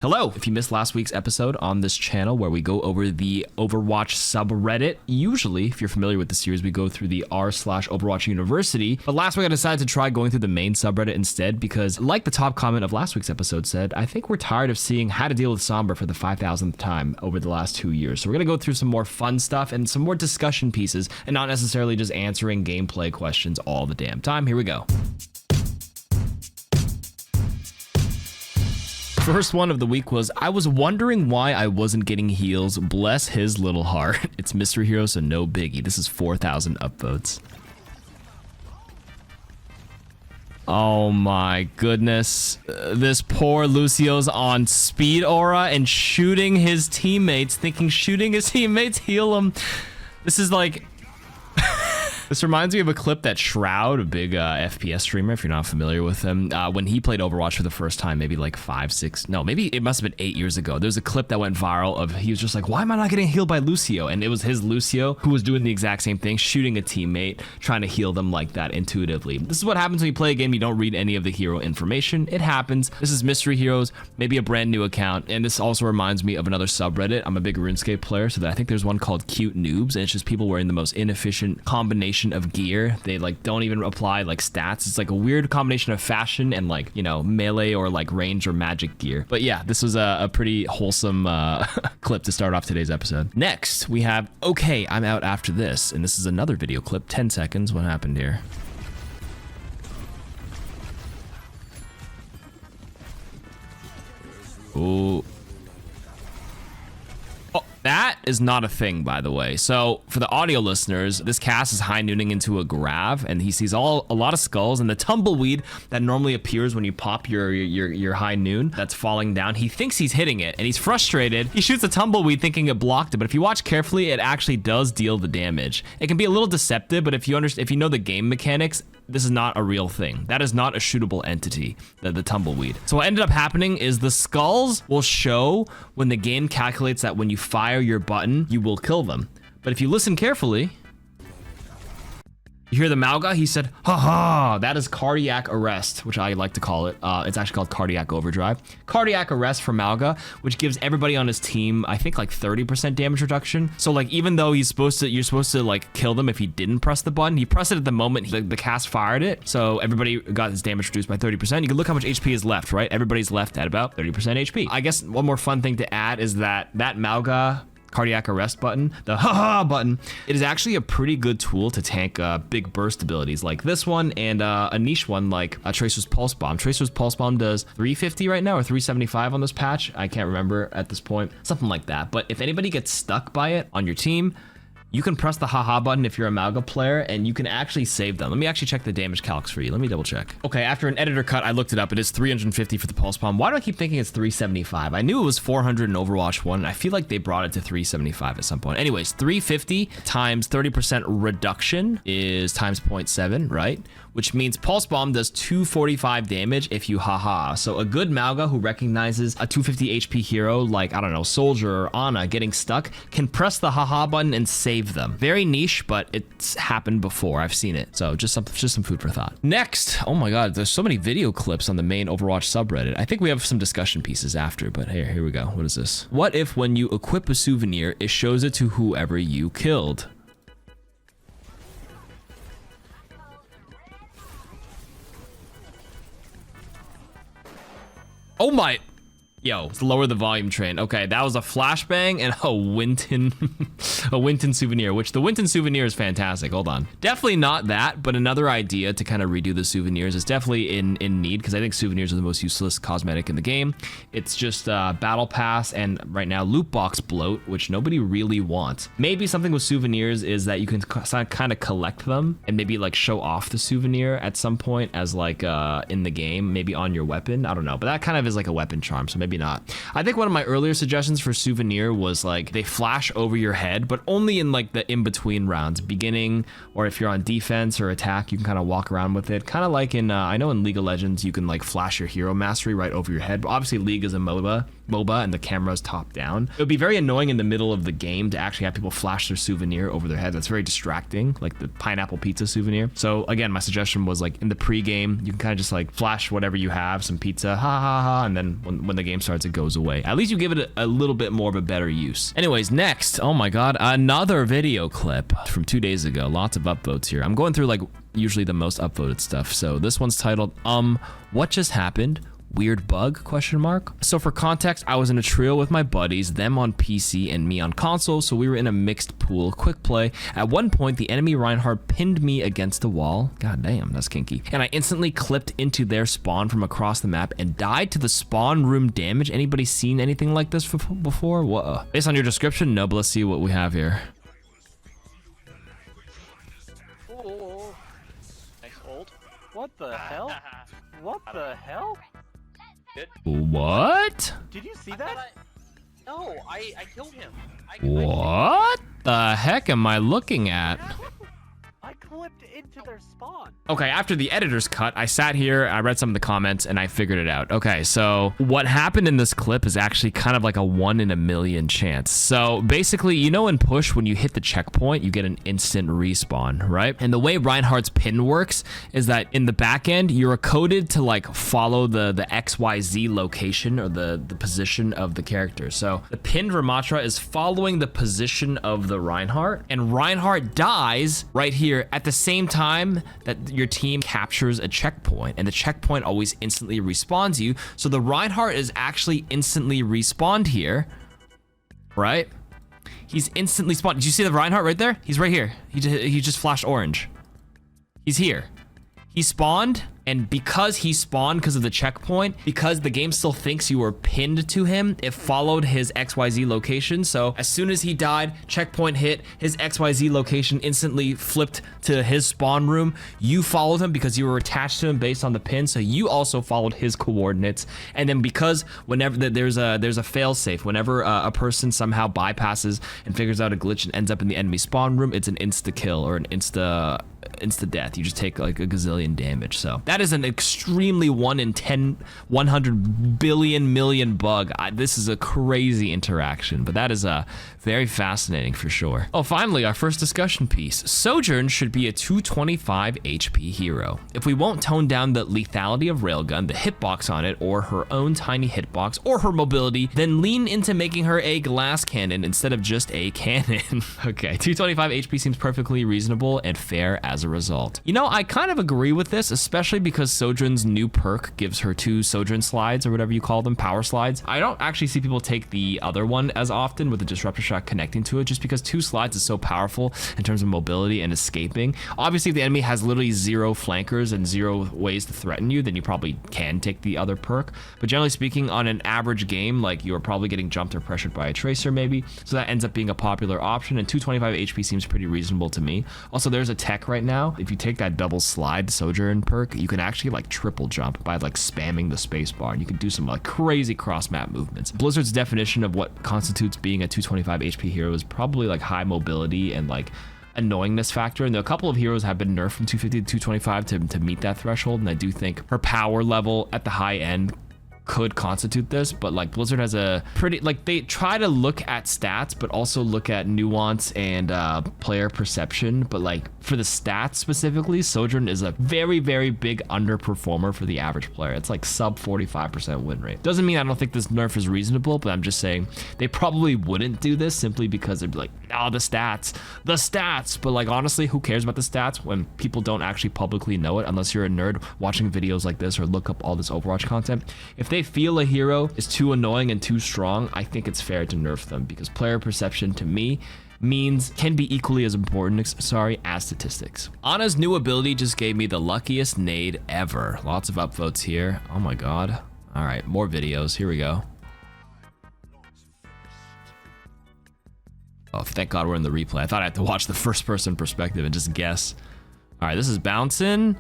Hello! If you missed last week's episode on this channel where we go over the Overwatch subreddit, usually, if you're familiar with the series, we go through the r/OverwatchUniversity, but last week I decided to try going through the main subreddit instead because, like the top comment of last week's episode said, I think we're tired of seeing how to deal with Sombra for the 5,000th time over the last 2 years. So we're gonna go through some more fun stuff and some more discussion pieces and not necessarily just answering gameplay questions all the damn time. Here we go. First one of the week was, I was wondering why I wasn't getting heals. Bless his little heart. It's Mystery Hero, so no biggie. This is 4,000 upvotes. Oh my goodness. This poor Lucio's on speed aura and shooting his teammates, thinking shooting his teammates heal him. This is like... This reminds me of a clip that Shroud, a big FPS streamer, if you're not familiar with him, when he played Overwatch for the first time, maybe like 5, 6, no, maybe it must have been 8 years ago. There's a clip that went viral of he was just like, why am I not getting healed by Lucio? And it was his Lucio who was doing the exact same thing, shooting a teammate, trying to heal them like that intuitively. This is what happens when you play a game, you don't read any of the hero information. It happens. This is Mystery Heroes, maybe a brand new account. And this also reminds me of another subreddit. I'm a big RuneScape player, so I think there's one called Cute Noobs, and it's just people wearing the most inefficient combination of gear. They like don't even apply like stats. It's like a weird combination of fashion and like, you know, melee or like range or magic gear. But yeah, this was a pretty wholesome clip to start off today's episode. Next, we have, okay, I'm out after this. And this is another video clip, 10 seconds. What happened here? Ooh. That is not a thing, by the way. So for the audio listeners, this cast is high nooning into a grav, and he sees a lot of skulls and the tumbleweed that normally appears when you pop your high noon that's falling down. He thinks he's hitting it, and he's frustrated. He shoots a tumbleweed thinking it blocked it, but if you watch carefully, it actually does deal the damage. It can be a little deceptive, but if you know the game mechanics, this is not a real thing. That is not a shootable entity, the tumbleweed. So what ended up happening is the skulls will show when the game calculates that when you fire your button, you will kill them. But if you listen carefully, you hear the Mauga, he said, haha, that is cardiac arrest, which I like to call it. It's actually called cardiac overdrive. Cardiac arrest for Mauga, which gives everybody on his team, I think like 30% damage reduction. So like, even though you're supposed to like kill them if he didn't press the button, he pressed it at the moment the cast fired it. So everybody got his damage reduced by 30%. You can look how much HP is left, right? Everybody's left at about 30% HP. I guess one more fun thing to add is that Mauga cardiac arrest button, the haha button, it is actually a pretty good tool to tank big burst abilities like this one and a niche one like Tracer's Pulse Bomb. Tracer's Pulse Bomb does 350 right now or 375 on this patch. I can't remember at this point, something like that. But if anybody gets stuck by it on your team, you can press the haha button if you're a Mauga player and you can actually save them. Let me actually check the damage calcs for you. Let me double check. Okay, after an editor cut, I looked it up. It is 350 for the Pulse Bomb. Why do I keep thinking it's 375? I knew it was 400 in Overwatch 1. I feel like they brought it to 375 at some point. Anyways, 350 times 30% reduction is times 0.7, right? Which means Pulse Bomb does 245 damage if you haha. So a good Mauga who recognizes a 250 HP hero like, I don't know, Soldier or Ana getting stuck can press the haha button and save them. Very niche, but it's happened before. I've seen it. So just some food for thought. Next, oh my God, there's so many video clips on the main Overwatch subreddit. I think we have some discussion pieces after, but here we go. What is this? What if when you equip a souvenir, it shows it to whoever you killed? Oh my, yo, let's lower the volume train. Okay, that was a flashbang and a Winton souvenir, which the Winton souvenir is fantastic. Hold on. Definitely not that, but another idea to kind of redo the souvenirs is definitely in need, because I think souvenirs are the most useless cosmetic in the game. It's just battle pass and right now loot box bloat, which nobody really wants. Maybe something with souvenirs is that you can kind of collect them and maybe like show off the souvenir at some point as like in the game, maybe on your weapon. I don't know, but that kind of is like a weapon charm, so maybe not. I think one of my earlier suggestions for souvenir was like they flash over your head, but only in like the in-between rounds, beginning, or if you're on defense or attack, you can kind of walk around with it. Kind of like in, I know in League of Legends, you can like flash your hero mastery right over your head, but obviously League is a MOBA. MOBA and the camera's top down. It would be very annoying in the middle of the game to actually have people flash their souvenir over their head. That's very distracting, like the pineapple pizza souvenir. So again, my suggestion was like in the pre-game, you can kind of just like flash whatever you have, some pizza, ha ha ha, and then when the game starts, it goes away. At least you give it a little bit more of a better use. Anyways, next, oh my god, another video clip from 2 days ago. Lots of upvotes here. I'm going through like usually the most upvoted stuff. So this one's titled, what just happened? Weird bug, question mark. So for context, I was in a trio with my buddies, them on PC and me on console, so we were in a mixed pool, quick play. At one point, the enemy Reinhardt pinned me against the wall. God damn, that's kinky. And I instantly clipped into their spawn from across the map and died to the spawn room damage. Anybody seen anything like this before? Whoa. Based on your description, no, but let's see what we have here. Oh, nice ult. What the hell? What the hell? Good. What? Did you see that? No, I killed him. What the heck am I looking at? I clipped into their spawn. Okay, after the editor's cut, I sat here, I read some of the comments, and I figured it out. Okay, so what happened in this clip is actually kind of like a 1 in a million chance. So basically, you know in Push, when you hit the checkpoint, you get an instant respawn, right? And the way Reinhardt's pin works is that in the back end, you're coded to like follow the XYZ location or the position of the character. So the pinned Ramatra is following the position of the Reinhardt, and Reinhardt dies right here at the same time that your team captures a checkpoint, and the checkpoint always instantly respawns you. So the Reinhardt is actually instantly respawned here, right? He's instantly spawned. Did you see the Reinhardt right there? He's right here. He just flashed orange. He's here. He spawned, and because he spawned because of the checkpoint, because the game still thinks you were pinned to him, it followed his XYZ location. So as soon as he died, checkpoint hit, his XYZ location instantly flipped to his spawn room. You followed him because you were attached to him based on the pin, so you also followed his coordinates. And then because whenever there's a fail safe, whenever a person somehow bypasses and figures out a glitch and ends up in the enemy spawn room, it's an insta kill or an insta death. You just take like a gazillion damage. So that is an extremely 1 in 10, 100 billion million bug. This is a crazy interaction, but that is very fascinating for sure. Oh, finally, our first discussion piece. Sojourn should be a 225 HP hero. If we won't tone down the lethality of Railgun, the hitbox on it, or her own tiny hitbox, or her mobility, then lean into making her a glass cannon instead of just a cannon. Okay, 225 HP seems perfectly reasonable and fair as a result. You know, I kind of agree with this, especially because Sojourn's new perk gives her 2 Sojourn slides, or whatever you call them, power slides. I don't actually see people take the other one as often with the disruptor shot connecting to it, just because 2 slides is so powerful in terms of mobility and escaping. Obviously, if the enemy has literally 0 flankers and 0 ways to threaten you, then you probably can take the other perk. But generally speaking, on an average game, like you're probably getting jumped or pressured by a tracer maybe, so that ends up being a popular option, and 225 HP seems pretty reasonable to me. Also, there's a tech right now. If you take that double slide Sojourn perk, you can actually like triple jump by like spamming the space bar, and you can do some like crazy cross map movements. Blizzard's definition of what constitutes being a 225 HP hero is probably like high mobility and like annoyingness factor, and a couple of heroes have been nerfed from 250 to 225 to meet that threshold, and I do think her power level at the high end could constitute this, but like Blizzard has a pretty, like they try to look at stats but also look at nuance and player perception, but like for the stats specifically, Sojourn is a very big underperformer for the average player. It's like sub 45% win rate. Doesn't mean I don't think this nerf is reasonable, but I'm just saying they probably wouldn't do this simply because they'd be like, oh, the stats, but like honestly, who cares about the stats when people don't actually publicly know it, unless you're a nerd watching videos like this or look up all this Overwatch content. If they feel a hero is too annoying and too strong, I think it's fair to nerf them, because player perception to me can be equally as important, as statistics. Ana's new ability just gave me the luckiest nade ever. Lots of upvotes here. Oh my god. All right, more videos. Here we go. Oh, thank god we're in the replay. I thought I had to watch the first person perspective and just guess. All right, this is bouncing.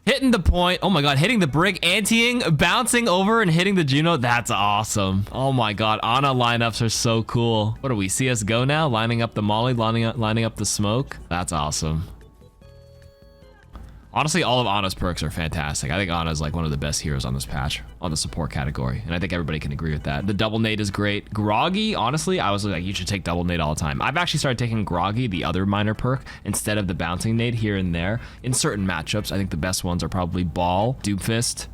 Hitting the point. Oh my god, hitting the brick, anteing, bouncing over and hitting the Juno. That's awesome. Oh my god, Ana lineups are so cool. What are we, CSGO now? Lining up the molly, lining up the smoke. That's awesome. Honestly, all of Ana's perks are fantastic. I think Ana is like one of the best heroes on this patch, on the support category, and I think everybody can agree with that. The double nade is great. Groggy, honestly, I was like, you should take double nade all the time. I've actually started taking Groggy, the other minor perk, instead of the bouncing nade here and there. In certain matchups, I think the best ones are probably Ball, Doomfist,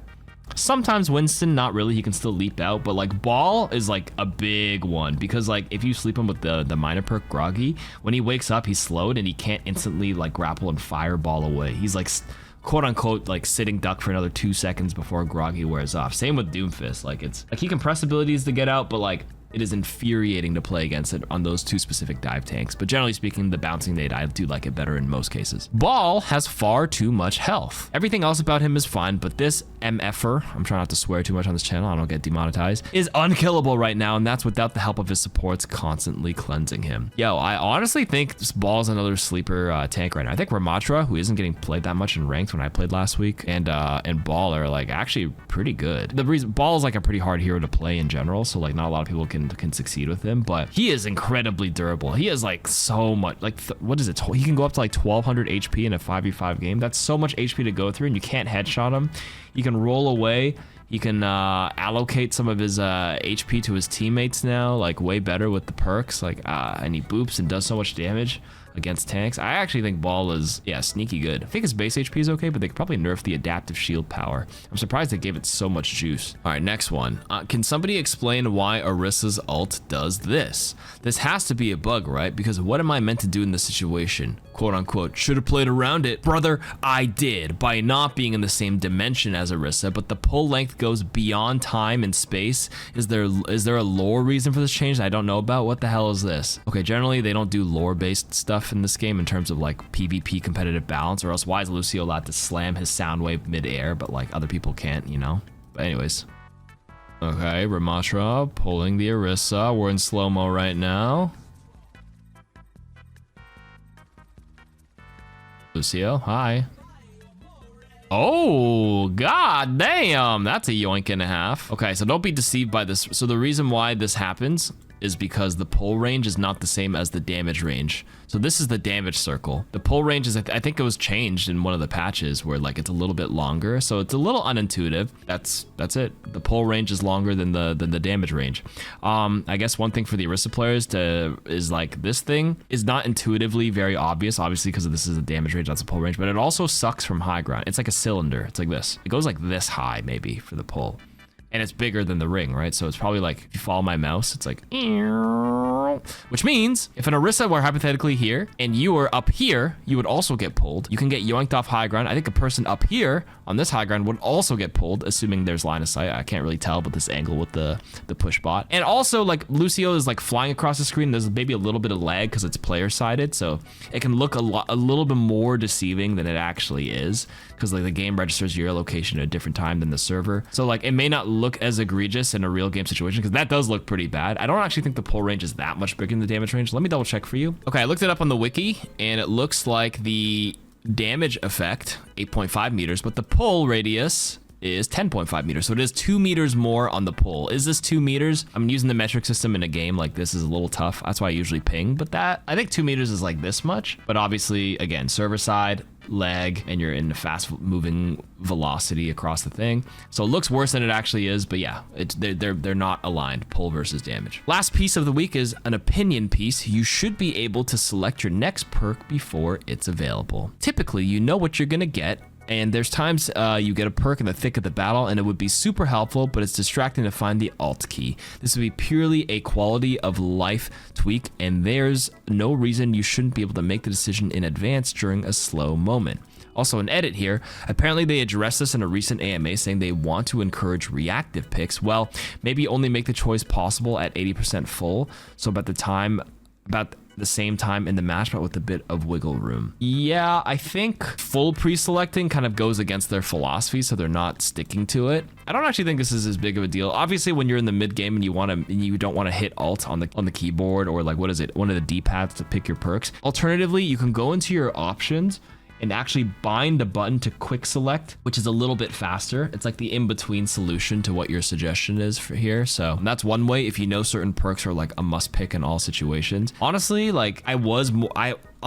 sometimes Winston, not really, he can still leap out, but like Ball is like a big one because like if you sleep him with the minor perk Groggy, when he wakes up he's slowed and he can't instantly like grapple and fire Ball away. He's like quote unquote like sitting duck for another 2 seconds before Groggy wears off. Same with Doomfist, like it's like he can press abilities to get out, but like it is infuriating to play against it on those 2 specific dive tanks. But generally speaking, the bouncing nade, I do like it better in most cases. Ball has far too much health. Everything else about him is fine, but this MFer, I'm trying not to swear too much on this channel, I don't get demonetized, is unkillable right now, and that's without the help of his supports constantly cleansing him. Yo, I honestly think this Ball's another sleeper tank right now. I think Ramatra, who isn't getting played that much in ranked when I played last week, and Ball are like actually pretty good. The reason Ball is like a pretty hard hero to play in general, so like not a lot of people can succeed with him, but he is incredibly durable. He has like so much, like what is it? He can go up to like 1200 HP in a 5v5 game. That's so much HP to go through, and you can't headshot him. You can roll away. You can allocate some of his HP to his teammates now, like way better with the perks. Like and he boops and does so much damage against tanks. I actually think Ball is, yeah, sneaky good. I think his base HP is okay, but they could probably nerf the adaptive shield power. I'm surprised they gave it so much juice. All right, next one. Can somebody explain why Orisa's ult does this? This has to be a bug, right? Because what am I meant to do in this situation? Quote unquote, should have played around it. Brother, I did, by not being in the same dimension as Orisa, but the pull length goes beyond time and space. Is there a lore reason for this change that I don't know about? What the hell is this? Okay, generally they don't do lore-based stuff in this game in terms of like PvP competitive balance, or else why is Lucio allowed to slam his sound wave mid-air, but like other people can't, you know? But anyways. Okay, Ramatra pulling the Orisa. We're in slow-mo right now. Lucio, hi. Oh, god damn, that's a yoink and a half. Okay, so don't be deceived by this. So the reason why this happens is because the pull range is not the same as the damage range. So this is the damage circle. The pull range is, I think it was changed in one of the patches where like it's a little bit longer. So it's a little unintuitive. That's it. The pull range is longer than the damage range. I guess one thing for the Orisa players is like this thing is not intuitively very obvious, obviously because this is a damage range, that's a pull range, but it also sucks from high ground. It's like a cylinder. It's like this. It goes like this high maybe for the pull. And it's bigger than the ring, right? So it's probably like, if you follow my mouse, it's like, which means if an Orisa were hypothetically here and you were up here, you would also get pulled. You can get yoinked off high ground. I think a person up here on this high ground would also get pulled, assuming there's line of sight. I can't really tell, but this angle with the push bot. And also like Lucio is like flying across the screen. There's maybe a little bit of lag because it's player sided. So it can look a little bit more deceiving than it actually is, because like the game registers your location at a different time than the server. So like it may not look as egregious in a real game situation, because that does look pretty bad. I don't actually think the pull range is that much bigger than the damage range. Let me double check for you. Okay, I looked it up on the wiki and it looks like the damage effect 8.5 meters, but the pull radius is 10.5 meters. So it is 2 meters more on the pull. Is this 2 meters? I'm using the metric system in a game like this is a little tough. That's why I usually ping, but that I think 2 meters is like this much. But obviously, again, server side, lag, and you're in a fast moving velocity across the thing. So it looks worse than it actually is, but yeah, they're not aligned, pull versus damage. Last piece of the week is an opinion piece. You should be able to select your next perk before it's available. Typically, you know what you're gonna get, and there's times you get a perk in the thick of the battle and it would be super helpful, but it's distracting to find the alt key. This would be purely a quality of life tweak, and there's no reason you shouldn't be able to make the decision in advance during a slow moment. Also, an edit here. Apparently they addressed this in a recent AMA, saying they want to encourage reactive picks. Well, maybe only make the choice possible at 80% full, so about the same time in the match, but with a bit of wiggle room. Yeah, I think full pre-selecting kind of goes against their philosophy, so they're not sticking to it. I don't actually think this is as big of a deal. Obviously, when you're in the mid game and you don't want to hit alt on the keyboard, or like what is it, one of the D-pads to pick your perks. Alternatively, you can go into your options and actually bind a button to quick select, which is a little bit faster. It's like the in-between solution to what your suggestion is for here. So that's one way if you know certain perks are like a must pick in all situations. Honestly, like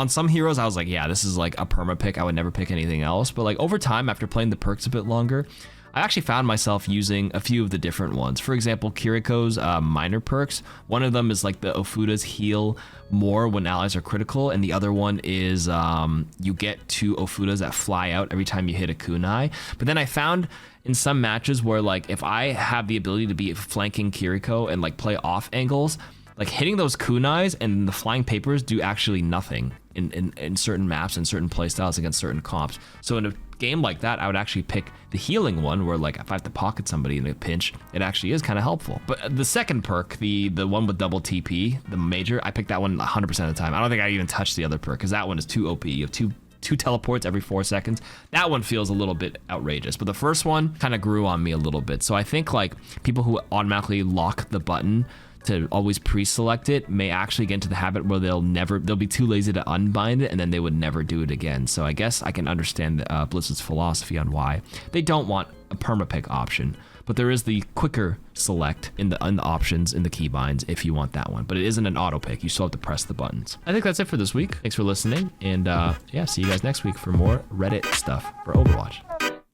on some heroes, I was like, yeah, this is like a perma pick. I would never pick anything else. But like over time, after playing the perks a bit longer, I actually found myself using a few of the different ones. For example, Kiriko's minor perks. One of them is like the Ofuda's heal more when allies are critical, and the other one is you get 2 Ofudas that fly out every time you hit a kunai. But then I found in some matches where like if I have the ability to be flanking Kiriko and like play off angles, like hitting those kunais and the flying papers do actually nothing in certain maps and certain playstyles against certain comps. So in a game like that, I would actually pick the healing one where like if I have to pocket somebody in a pinch, it actually is kind of helpful. But the second perk, the one with double TP, the major, I picked that one 100% of the time. I don't think I even touched the other perk because that one is too OP. You have two teleports every 4 seconds. That one feels a little bit outrageous, but the first one kind of grew on me a little bit. So I think like people who automatically lock the button to always pre-select it may actually get into the habit where they'll be too lazy to unbind it, and then they would never do it again. So I guess I can understand Blizzard's philosophy on why they don't want a permapick option, but there is the quicker select in the options in the keybinds if you want that one, but it isn't an auto pick. You still have to press the buttons. I think that's it for this week. Thanks for listening, and yeah, see you guys next week for more Reddit stuff for Overwatch.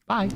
Bye.